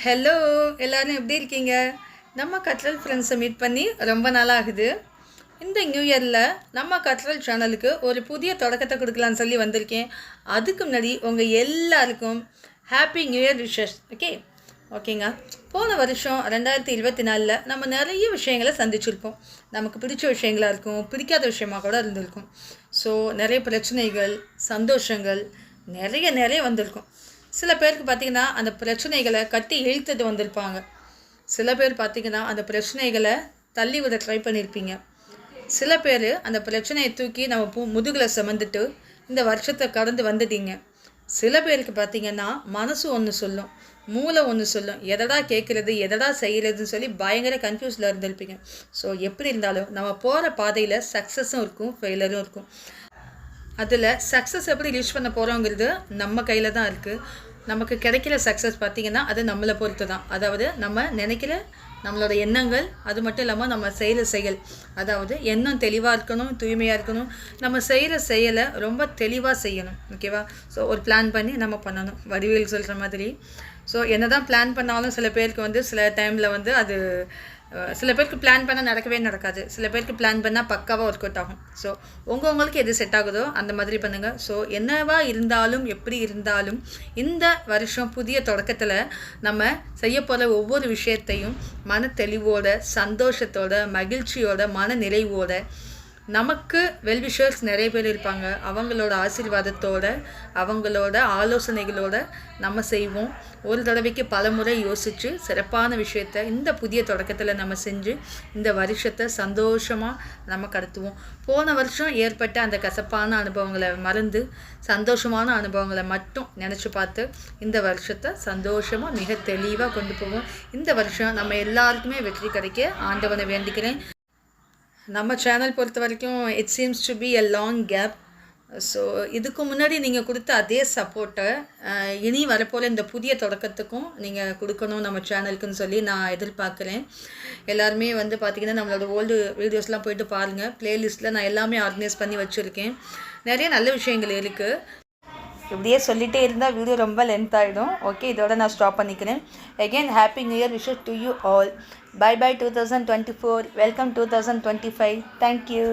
Hello எல்லோரும் எப்படி இருக்கீங்க? நம்ம கட்ரல் ஃப்ரெண்ட்ஸை மீட் பண்ணி ரொம்ப நாளாக ஆகுது. இந்த நியூ இயரில் நம்ம கட்ரல் சேனலுக்கு ஒரு புதிய தொடக்கத்தை கொடுக்கலான்னு சொல்லி வந்திருக்கேன். அதுக்கு முன்னாடி உங்கள் எல்லாருக்கும் ஹாப்பி நியூ இயர் விஷஸ். ஓகேங்க. போன வருஷம் 2024 நம்ம நிறைய விஷயங்களை சந்திச்சிருப்போம். நமக்கு பிடிச்ச விஷயங்களாக இருக்கும், பிடிக்காத விஷயமாக கூட இருந்திருக்கும். ஸோ நிறைய பிரச்சனைகள், சந்தோஷங்கள் நிறைய வந்திருக்கும். சில பேருக்கு பார்த்திங்கன்னா அந்த பிரச்சனைகளை கட்டி இழுத்துட்டு வந்திருப்பாங்க. சில பேர் பார்த்திங்கன்னா அந்த பிரச்சனைகளை தள்ளி விட ட்ரை பண்ணியிருப்பீங்க. சில பேர் அந்த பிரச்சனையை தூக்கி நம்ம முதுகில் சுமந்துட்டு இந்த வருஷத்தை கடந்து வந்துட்டீங்க. சில பேருக்கு பார்த்திங்கன்னா மனசு ஒன்று சொல்லும், மூளை ஒன்று சொல்லும், எதடா கேட்குறது எதடா செய்கிறதுன்னு சொல்லி பயங்கர கன்ஃபியூஸில் இருந்திருப்பீங்க. ஸோ எப்படி இருந்தாலும் நம்ம போகிற பாதையில் சக்ஸஸும் இருக்கும், ஃபெயிலரும் இருக்கும். அதில் சக்ஸஸ் எப்படி ரீச் பண்ண போகிறோங்கிறது நம்ம கையில் தான் இருக்குது. நமக்கு கிடைக்கிற சக்ஸஸ் பார்த்திங்கன்னா அது நம்மளை பொறுத்து தான். அதாவது நம்ம நினைக்கிற நம்மளோட எண்ணங்கள், அது மட்டும் இல்லாமல் நம்ம செய்கிற செயல். அதாவது எண்ணம் தெளிவாக இருக்கணும், தூய்மையாக இருக்கணும். நம்ம செய்கிற செயலை ரொம்ப தெளிவாக செய்யணும். ஓகேவா? ஸோ ஒரு பிளான் பண்ணி நம்ம பண்ணணும். வடிவேல் சொல்கிற மாதிரி. ஸோ என்ன தான் பிளான் பண்ணாலும் சில பேருக்கு சில டைமில் அது சில பேருக்கு பிளான் பண்ணால் நடக்கவே நடக்காது. சில பேருக்கு பிளான் பண்ணால் பக்காவாக ஒர்க் அவுட் ஆகும். ஸோ உங்களுக்கு எது செட் ஆகுதோ அந்த மாதிரி பண்ணுங்கள். ஸோ என்னவா இருந்தாலும் எப்படி இருந்தாலும் இந்த வருஷம் புதிய தொடக்கத்தில் நம்ம செய்ய போகிற ஒவ்வொரு விஷயத்தையும் மன தெளிவோட, சந்தோஷத்தோட, மகிழ்ச்சியோட, மன நிறைவோட, நமக்கு வெல்விஷர்ஸ் நிறைய பேர் இருப்பாங்க. அவங்களோட ஆசீர்வாதத்தோடு, அவங்களோட ஆலோசனைகளோடு நம்ம செய்வோம். ஒரு தடவைக்கு பல முறை யோசித்து சிறப்பான விஷயத்தை இந்த புதிய தொடக்கத்தில் நம்ம செஞ்சு இந்த வருஷத்தை சந்தோஷமாக நம்ம கடத்துவோம். போன வருஷம் ஏற்பட்ட அந்த கசப்பான அனுபவங்களை மறந்து சந்தோஷமான அனுபவங்களை மட்டும் நினச்சி பார்த்து இந்த வருஷத்தை சந்தோஷமாக மிக தெளிவாக கொண்டு போவோம். இந்த வருஷம் நம்ம எல்லாருக்குமே வெற்றி கிடைக்க ஆண்டவனை வேண்டிக்கிறேன். நம்ம சேனல் பொறுத்த வரைக்கும் it seems to be a long gap. So இதுக்கு முன்னாடி நீங்கள் கொடுத்த அதே சப்போர்ட்டை இனி வரப்போகிற இந்த புதிய தொடக்கத்துக்கும் நீங்கள் கொடுக்கணும் நம்ம சேனலுக்குன்னு சொல்லி நான் எதிர்பார்க்குறேன். எல்லாருமே பார்த்திங்கன்னா நம்மளோட ஓல்டு வீடியோஸ்லாம் போய்ட்டு பாருங்கள். ப்ளேலிஸ்ட்டில் நான் எல்லாமே ஆர்கனைஸ் பண்ணி வச்சுருக்கேன். நிறைய நல்ல விஷயங்கள் இருக்குது. இப்படியே சொல்லிகிட்டே இருந்தால் வீடியோ ரொம்ப லென்த் ஆகிடும். ஓகே, இதோட நான் ஸ்டாப் பண்ணிக்கிறேன். Again happy new year wishes to you all. Bye 2024. Welcome 2025. Thank you.